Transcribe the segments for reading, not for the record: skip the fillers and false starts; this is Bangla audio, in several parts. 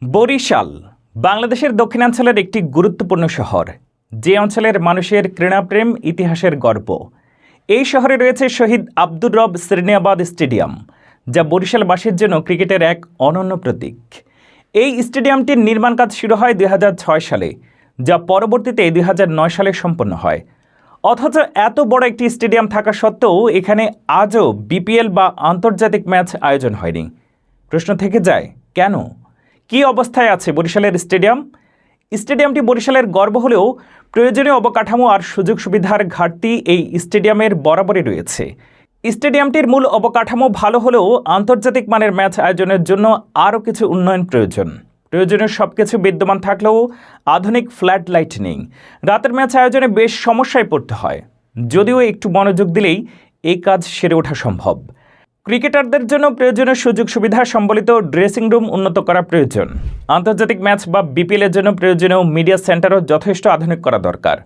বরিশাল বাংলাদেশের দক্ষিণাঞ্চলের একটি গুরুত্বপূর্ণ শহর, যে অঞ্চলের মানুষের ক্রীড়াপ্রেম ইতিহাসের গর্ব। এই শহরে রয়েছে শহীদ আব্দুর রব সিরনিয়াবাদ স্টেডিয়াম, যা বরিশালবাসীর জন্য ক্রিকেটের এক অনন্য প্রতীক। এই স্টেডিয়ামটির নির্মাণ কাজ শুরু হয় 2006 সালে, যা পরবর্তীতে 2009 সালে সম্পন্ন হয়। অথচ এত বড় একটি স্টেডিয়াম থাকা সত্ত্বেও এখানে আজও বিপিএল বা আন্তর্জাতিক ম্যাচ আয়োজন হয়নি। প্রশ্ন থেকে যায়, কেন? কী অবস্থায় আছে বরিশালের স্টেডিয়ামটি বরিশালের গর্ব হলেও প্রয়োজনীয় অবকাঠামো আর সুযোগ সুবিধার ঘাটতি এই স্টেডিয়ামের বরাবরই রয়েছে। স্টেডিয়ামটির মূল অবকাঠামো ভালো হলেও আন্তর্জাতিক মানের ম্যাচ আয়োজনের জন্য আরও কিছু উন্নয়ন প্রয়োজনীয় সব কিছু বিদ্যমান থাকলেও আধুনিক ফ্ল্যাট লাইট নেই। রাতের ম্যাচ আয়োজনে বেশ সমস্যায় পড়তে হয়, যদিও একটু মনোযোগ দিলেই এই কাজ সেরে ওঠা সম্ভব। ক্রিকেটারদের জন্য প্রয়োজনীয় সুযোগ সুবিধা সম্বলিত ড্রেসিং রুম উন্নত করা প্রয়োজন। আন্তর্জাতিক ম্যাচ বা বিপিএলের জন্য প্রয়োজনীয় মিডিয়া সেন্টারও যথেষ্ট আধুনিক করা দরকার।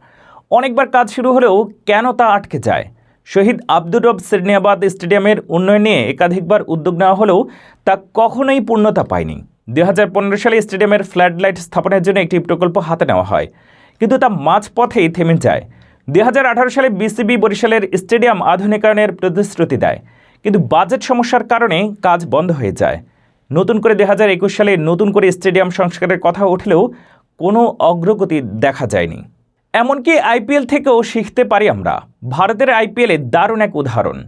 অনেকবার কাজ শুরু হলেও কেন তা আটকে যায়? শহীদ আব্দুর রব সিরনিয়াবাদ স্টেডিয়ামের উন্নয়ন নিয়ে একাধিকবার উদ্যোগ নেওয়া হলেও তা কখনোই পূর্ণতা পায়নি। 2015 সালে স্টেডিয়ামের ফ্ল্যাড লাইট স্থাপনের জন্য একটি প্রকল্প হাতে নেওয়া হয়, কিন্তু তা মাঝপথেই থেমে যায়। 2018 সালে বিসিবি বরিশালের স্টেডিয়াম আধুনিকায়নের প্রতিশ্রুতি দেয়, কিন্তু বাজেট সমস্যার কারণে কাজ বন্ধ হয়ে যায়। নতুন করে 2021 সালে নতুন করে স্টেডিয়াম সংস্কারের কথা উঠলেও কোনো অগ্রগতি দেখা যায়নি। এমনকি আইপিএল থেকেও শিখতে পারি আমরা। ভারতের আইপিএলে দারুণ এক উদাহরণ।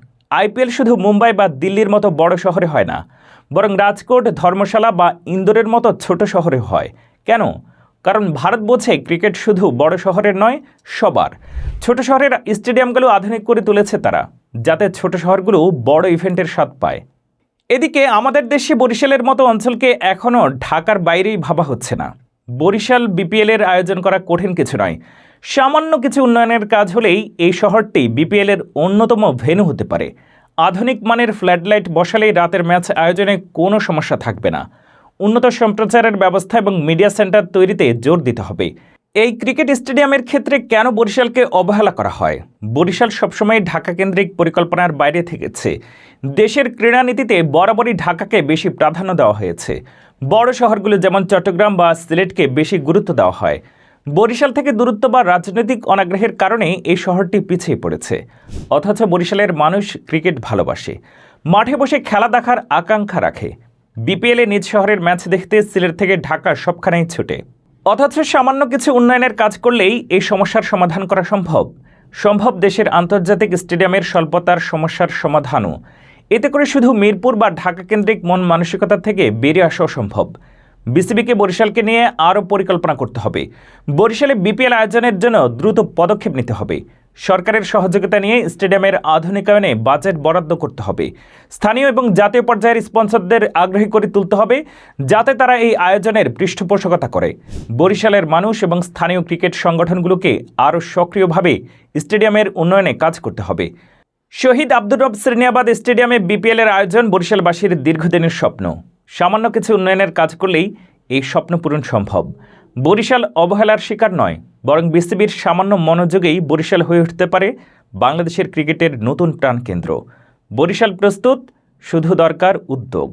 আইপিএল শুধু মুম্বাই বা দিল্লির মতো বড় শহরে হয় না, বরং রাজকোট, ধর্মশালা বা ইন্দোরের মতো ছোট শহরে হয়। কেন? কারণ ভারত বোঝে ক্রিকেট শুধু বড় শহরের নয়, সবার। ছোট শহরের স্টেডিয়ামগুলো আধুনিক করে তুলেছে তারা, যাতে ছোট শহরগুলো বড় ইভেন্টের স্বাদ পায়। এদিকে আমাদের দেশে বরিশালের মতো অঞ্চলকে এখনও ঢাকার বাইরেই ভাবা হচ্ছে না। বরিশাল বিপিএলের আয়োজন করা কঠিন কিছু নয়। সামান্য কিছু উন্নয়নের কাজ হলেই এই শহরটি বিপিএলের অন্যতম ভেন্যু হতে পারে। আধুনিক মানের ফ্ল্যাডলাইট বসালেই রাতের ম্যাচ আয়োজনে কোনো সমস্যা থাকবে না। উন্নত সম্প্রচারের ব্যবস্থা এবং মিডিয়া সেন্টার তৈরিতে জোর দিতে হবে। এই ক্রিকেট স্টেডিয়ামের ক্ষেত্রে কেন বরিশালকে অবহেলা করা হয়? বরিশাল সবসময় ঢাকা কেন্দ্রিক পরিকল্পনার বাইরে থেকেছে। দেশের ক্রীড়ানীতিতে বরাবরই ঢাকাকে বেশি প্রাধান্য দেওয়া হয়েছে। বড় শহরগুলো যেমন চট্টগ্রাম বা সিলেটকে বেশি গুরুত্ব দেওয়া হয়। বরিশাল থেকে দূরত্ব বা রাজনৈতিক অনাগ্রহের কারণে এই শহরটি পিছিয়ে পড়েছে। অথচ বরিশালের মানুষ ক্রিকেট ভালোবাসে, মাঠে বসে খেলা দেখার আকাঙ্ক্ষা রাখে। বিপিএলে নিজ শহরের ম্যাচ দেখতে সিলেট থেকে ঢাকা সবখানেই ছুটে। অথচ সামান্য কিছু উন্নয়নের কাজ করলেই এই সমস্যার সমাধান করা সম্ভব। দেশের আন্তর্জাতিক স্টেডিয়ামের স্বল্পতার সমস্যার সমাধানও। এতে করে শুধু মিরপুর বা ঢাকা কেন্দ্রিক মন মানসিকতা থেকে বেরিয়ে আসাও সম্ভব। বিসিবিকে বরিশালকে নিয়ে আরও পরিকল্পনা করতে হবে। বরিশালে বিপিএল আয়োজনের জন্য দ্রুত পদক্ষেপ নিতে হবে। সরকারের সহযোগিতা নিয়ে স্টেডিয়ামের আধুনিকায়নে বাজেট বরাদ্দ করতে হবে। স্থানীয় এবং জাতীয় পর্যায়ের স্পন্সরদের আগ্রহী করে তুলতে হবে, যাতে তারা এই আয়োজনের পৃষ্ঠপোষকতা করে। বরিশালের মানুষ এবং স্থানীয় ক্রিকেট সংগঠনগুলোকে আরও সক্রিয়ভাবে স্টেডিয়ামের উন্নয়নে কাজ করতে হবে। শহীদ আব্দুর রব সিরনিয়াবাদ স্টেডিয়ামে বিপিএলের আয়োজন বরিশালবাসীর দীর্ঘদিনের স্বপ্ন। সামান্য কিছু উন্নয়নের কাজ করলেই এই স্বপ্ন পূরণ সম্ভব। বরিশাল অবহেলার শিকার নয়, বরং বিসিবির সামান্য মনোযোগেই বরিশাল হয়ে উঠতে পারে বাংলাদেশের ক্রিকেটের নতুন প্রাণকেন্দ্র। বরিশাল প্রস্তুত, শুধু দরকার উদ্যোগ।